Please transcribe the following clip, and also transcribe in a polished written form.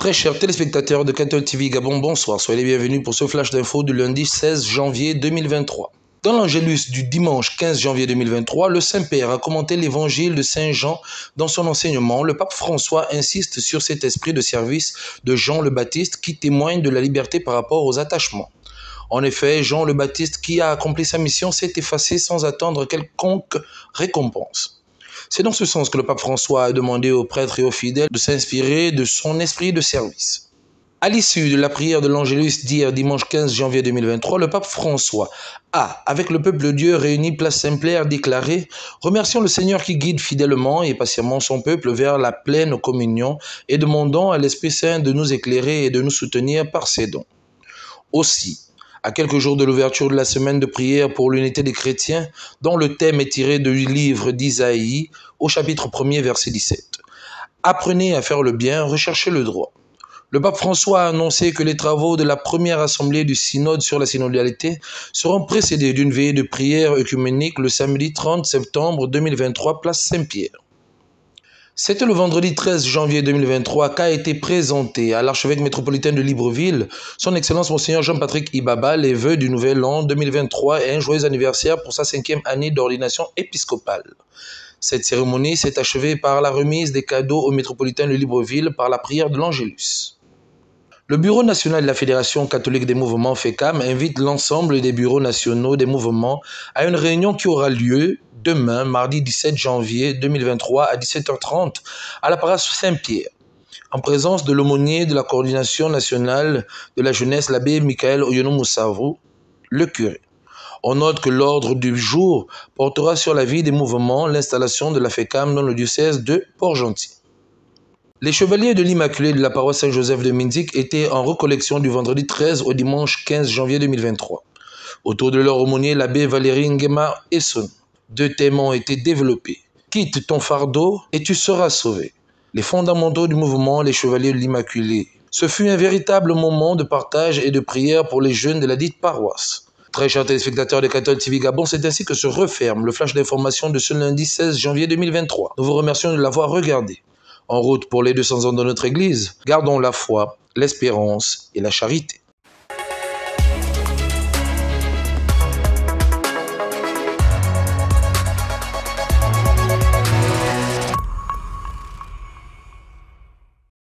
Très chers téléspectateurs de Cattle TV Gabon, bonsoir. Soyez les bienvenus pour ce flash d'info du lundi 16 janvier 2023. Dans l'Angélus du dimanche 15 janvier 2023, le Saint-Père a commenté l'évangile de Saint Jean. Dans son enseignement, le pape François insiste sur cet esprit de service de Jean le Baptiste qui témoigne de la liberté par rapport aux attachements. En effet, Jean le Baptiste qui a accompli sa mission s'est effacé sans attendre quelconque récompense. C'est dans ce sens que le pape François a demandé aux prêtres et aux fidèles de s'inspirer de son esprit de service. À l'issue de la prière de l'Angélus d'hier dimanche 15 janvier 2023, le pape François a, avec le peuple de Dieu réuni place Saint-Claire, déclaré « Remercions le Seigneur qui guide fidèlement et patiemment son peuple vers la pleine communion et demandons à l'Esprit Saint de nous éclairer et de nous soutenir par ses dons. » Aussi, à quelques jours de l'ouverture de la semaine de prière pour l'unité des chrétiens, dont le thème est tiré du livre d'Isaïe au chapitre 1er, verset 17. Apprenez à faire le bien, recherchez le droit. Le pape François a annoncé que les travaux de la première assemblée du synode sur la synodalité seront précédés d'une veillée de prière œcuménique le samedi 30 septembre 2023, place Saint-Pierre. C'était le vendredi 13 janvier 2023 qu'a été présenté à l'archevêque métropolitain de Libreville, son Excellence Monseigneur Jean-Patrick Ibaba, les vœux du nouvel an 2023 et un joyeux anniversaire pour sa 5e année d'ordination épiscopale. Cette cérémonie s'est achevée par la remise des cadeaux au métropolitain de Libreville par la prière de l'Angélus. Le Bureau national de la Fédération catholique des mouvements FECAM invite l'ensemble des bureaux nationaux des mouvements à une réunion qui aura lieu demain, mardi 17 janvier 2023 à 17h30 à la paroisse Saint-Pierre, en présence de l'aumônier de la coordination nationale de la jeunesse, l'abbé Michael Oyono-Moussavu, le curé. On note que l'ordre du jour portera sur la vie des mouvements, l'installation de la FECAM dans le diocèse de Port-Gentil. Les chevaliers de l'Immaculée de la paroisse Saint-Joseph de Minzik étaient en recollection du vendredi 13 au dimanche 15 janvier 2023. Autour de leur aumônier, l'abbé Valérie Ngema Esson. 2 thèmes ont été développés. Quitte ton fardeau et tu seras sauvé. Les fondamentaux du mouvement, les chevaliers de l'Immaculée. Ce fut un véritable moment de partage et de prière pour les jeunes de la dite paroisse. Très chers téléspectateurs de Cattle TV Gabon, c'est ainsi que se referme le flash d'information de ce lundi 16 janvier 2023. Nous vous remercions de l'avoir regardé. En route pour les 200 ans de notre Église, gardons la foi, l'espérance et la charité.